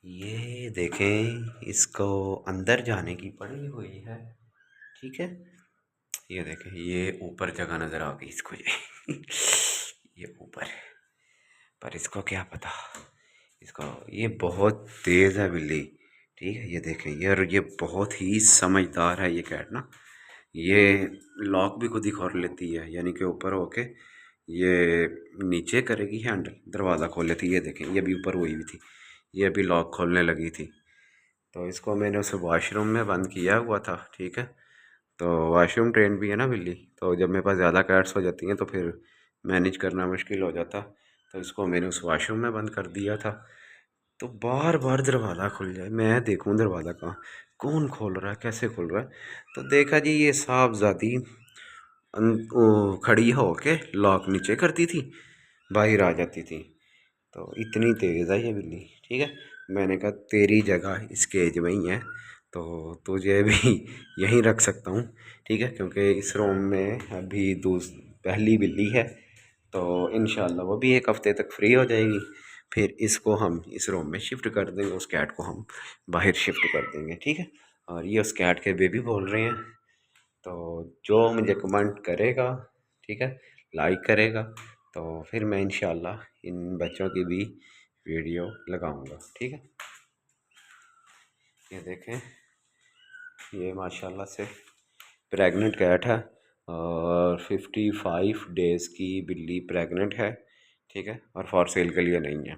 ये देखें, इसको अंदर जाने की पड़ी हुई है। ठीक है, ये देखें, ये ऊपर जगह नज़र आ गई इसको। ये ये ऊपर है, पर इसको क्या पता। इसको, ये बहुत तेज़ है बिल्ली। ठीक है, ये देखें यार, ये बहुत ही समझदार है ये कैट ना। ये लॉक भी खुद ही खोल लेती है, यानी कि ऊपर होके ये नीचे करेगी हैंडल, दरवाज़ा खोल लेती है। ये देखें, ये भी ऊपर हुई हुई थी, ये अभी लॉक खोलने लगी थी। तो इसको मैंने उसे वॉशरूम में बंद किया हुआ था। ठीक है, तो वॉशरूम ट्रेंड भी है ना बिल्ली, तो जब मेरे पास ज़्यादा कैट्स हो जाती हैं तो फिर मैनेज करना मुश्किल हो जाता। तो इसको मैंने उस वॉशरूम में बंद कर दिया था। तो बार बार दरवाज़ा खुल जाए, मैं देखूँ दरवाज़ा कहाँ, कौन खोल रहा है, कैसे खोल रहा है। तो देखा जी, ये साहबजादी खड़ी हो के लॉक नीचे करती थी, बाहर आ जाती थी। तो इतनी तेज़ है ये बिल्ली। ठीक है, मैंने कहा तेरी जगह इस केज में ही है, तो तुझे भी यहीं रख सकता हूँ। ठीक है, क्योंकि इस रूम में अभी पहली बिल्ली है, तो इंशाल्लाह वो भी एक हफ़्ते तक फ्री हो जाएगी। फिर इसको हम इस रूम में शिफ्ट कर देंगे, उस कैट को हम बाहर शिफ्ट कर देंगे। ठीक है, और ये उस कैट के बेबी बोल रहे हैं। तो जो मुझे कमेंट करेगा, ठीक है, लाइक करेगा, तो फिर मैं इंशाल्लाह इन बच्चों की भी वीडियो लगाऊंगा। ठीक है, ये देखें, ये माशाल्लाह से प्रेग्नेंट कैट है, और 55 डेज़ की बिल्ली प्रेग्नेंट है। ठीक है, और फॉर सेल के लिए नहीं है,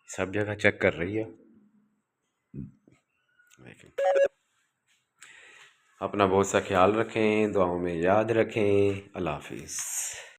सब जगह चेक कर रही है। देखें, अपना बहुत सा ख्याल रखें, दुआओं में याद रखें। अल्लाह हाफिज़।